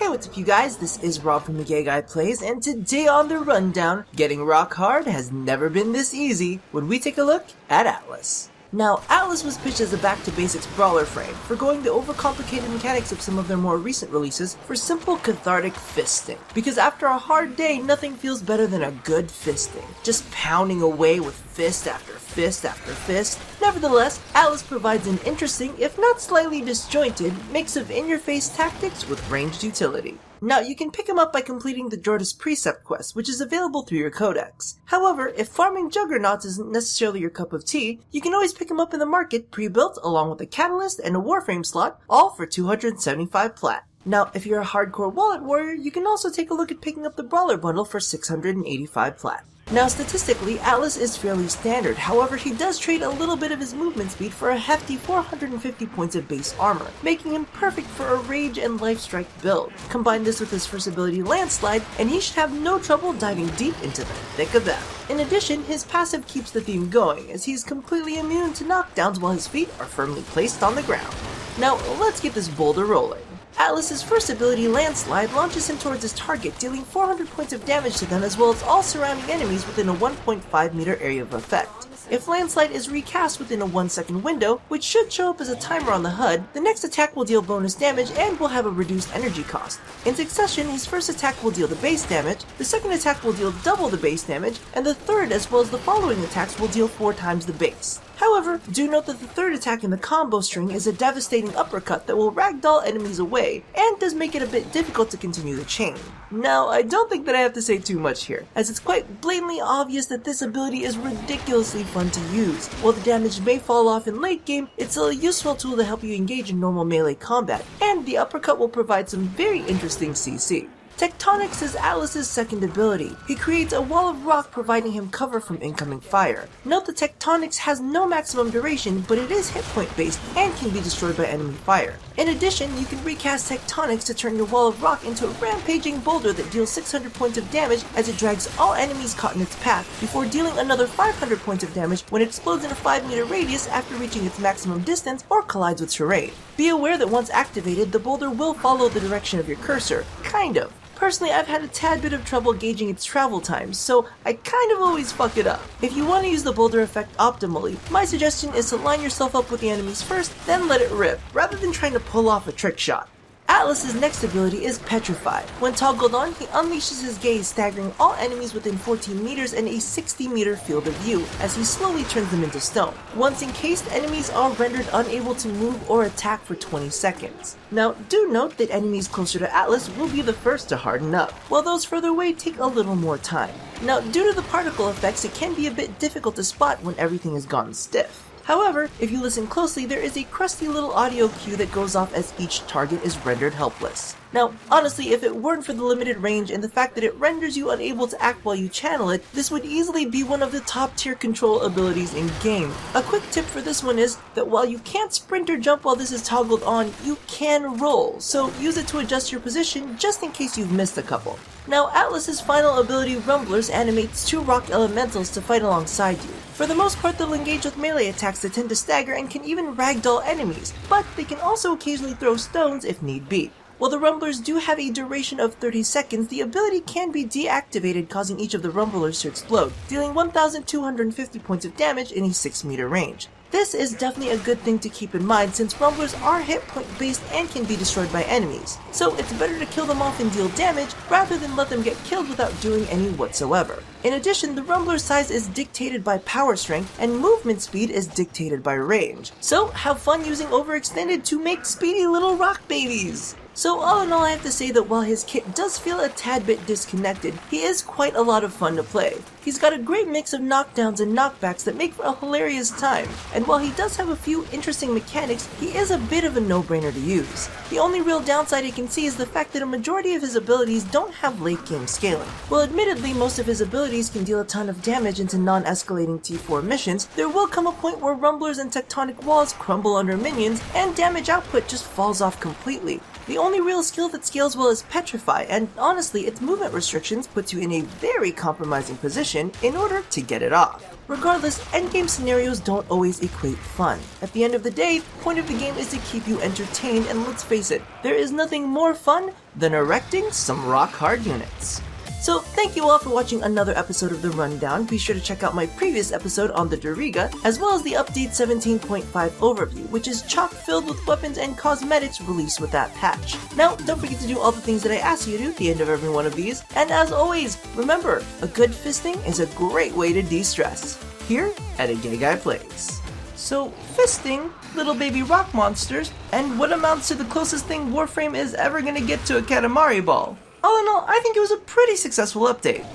What's up you guys, this is Rob from the Gay Guy Plays, and today on the rundown, getting rock hard has never been this easy when we take a look at Atlas. Now, Atlas was pitched as a back-to-basics brawler frame, forgoing the overcomplicated mechanics of some of their more recent releases for simple cathartic fisting. Because after a hard day, nothing feels better than a good fisting. Just pounding away with fist after fist after fist. Nevertheless, Atlas provides an interesting, if not slightly disjointed, mix of in-your-face tactics with ranged utility. Now, you can pick him up by completing the Jorda's Precept quest, which is available through your codex. However, if farming juggernauts isn't necessarily your cup of tea, you can always pick him up in the market pre-built along with a catalyst and a Warframe slot, all for 275 plat. Now, if you're a hardcore wallet warrior, you can also take a look at picking up the Brawler bundle for 685 plat. Now, statistically, Atlas is fairly standard, however he does trade a little bit of his movement speed for a hefty 450 points of base armor, making him perfect for a rage and life strike build. Combine this with his first ability Landslide, and he should have no trouble diving deep into the thick of battle. In addition, his passive keeps the theme going, as he's completely immune to knockdowns while his feet are firmly placed on the ground. Now, let's get this boulder rolling. Atlas's first ability, Landslide, launches him towards his target, dealing 400 points of damage to them as well as all surrounding enemies within a 1.5 meter area of effect. If Landslide is recast within a 1 second window, which should show up as a timer on the HUD, the next attack will deal bonus damage and will have a reduced energy cost. In succession, his first attack will deal the base damage, the second attack will deal double the base damage, and the third as well as the following attacks will deal 4 times the base. However, do note that the third attack in the combo string is a devastating uppercut that will ragdoll enemies away, and does make it a bit difficult to continue the chain. Now, I don't think that I have to say too much here, as it's quite blatantly obvious that this ability is ridiculously fun to use. While the damage may fall off in late game, it's a useful tool to help you engage in normal melee combat, and the uppercut will provide some very interesting CC. Tectonics is Atlas's second ability. He creates a wall of rock providing him cover from incoming fire. Note that Tectonics has no maximum duration, but it is hit point based and can be destroyed by enemy fire. In addition, you can recast Tectonics to turn your wall of rock into a rampaging boulder that deals 600 points of damage as it drags all enemies caught in its path, before dealing another 500 points of damage when it explodes in a 5 meter radius after reaching its maximum distance or collides with terrain. Be aware that once activated, the boulder will follow the direction of your cursor, kind of. Personally, I've had a tad bit of trouble gauging its travel times, so I kind of always fuck it up. If you want to use the boulder effect optimally, my suggestion is to line yourself up with the enemies first, then let it rip, rather than trying to pull off a trick shot. Atlas's next ability is Petrify. When toggled on, he unleashes his gaze, staggering all enemies within 14 meters and a 60 meter field of view, as he slowly turns them into stone. Once encased, enemies are rendered unable to move or attack for 20 seconds. Now, do note that enemies closer to Atlas will be the first to harden up, while those further away take a little more time. Now, due to the particle effects, it can be a bit difficult to spot when everything has gone stiff. However, if you listen closely, there is a crusty little audio cue that goes off as each target is rendered helpless. Now, honestly, if it weren't for the limited range and the fact that it renders you unable to act while you channel it, this would easily be one of the top tier control abilities in game. A quick tip for this one is that while you can't sprint or jump while this is toggled on, you can roll, so use it to adjust your position just in case you've missed a couple. Now, Atlas's final ability, Rumblers, animates 2 rock elementals to fight alongside you. For the most part, they'll engage with melee attacks that tend to stagger and can even ragdoll enemies, but they can also occasionally throw stones if need be. While the Rumblers do have a duration of 30 seconds, the ability can be deactivated, causing each of the Rumblers to explode, dealing 1,250 points of damage in a 6 meter range. This is definitely a good thing to keep in mind since Rumblers are hit point based and can be destroyed by enemies, so it's better to kill them off and deal damage rather than let them get killed without doing any whatsoever. In addition, the Rumbler's size is dictated by power strength and movement speed is dictated by range. So have fun using Overextended to make speedy little rock babies! So all in all, I have to say that while his kit does feel a tad bit disconnected, he is quite a lot of fun to play. He's got a great mix of knockdowns and knockbacks that make for a hilarious time, and while he does have a few interesting mechanics, he is a bit of a no-brainer to use. The only real downside I can see is the fact that a majority of his abilities don't have late game scaling. While admittedly most of his abilities can deal a ton of damage into non-escalating T4 missions, there will come a point where Rumblers and Tectonic walls crumble under minions, and damage output just falls off completely. The only real skill that scales well is Petrify, and honestly, its movement restrictions puts you in a very compromising position animation in order to get it off. Regardless, endgame scenarios don't always equate fun. At the end of the day, the point of the game is to keep you entertained, and let's face it, there is nothing more fun than erecting some rock-hard units. So thank you all for watching another episode of The Rundown. Be sure to check out my previous episode on the Doriga, as well as the update 17.5 overview, which is chock filled with weapons and cosmetics released with that patch. Now, don't forget to do all the things that I ask you to do at the end of every one of these, and as always, remember, a good fisting is a great way to de-stress, here at A Gay Guy Plays. So, fisting little baby rock monsters, and what amounts to the closest thing Warframe is ever gonna get to a Katamari ball. All in all, I think it was a pretty successful update.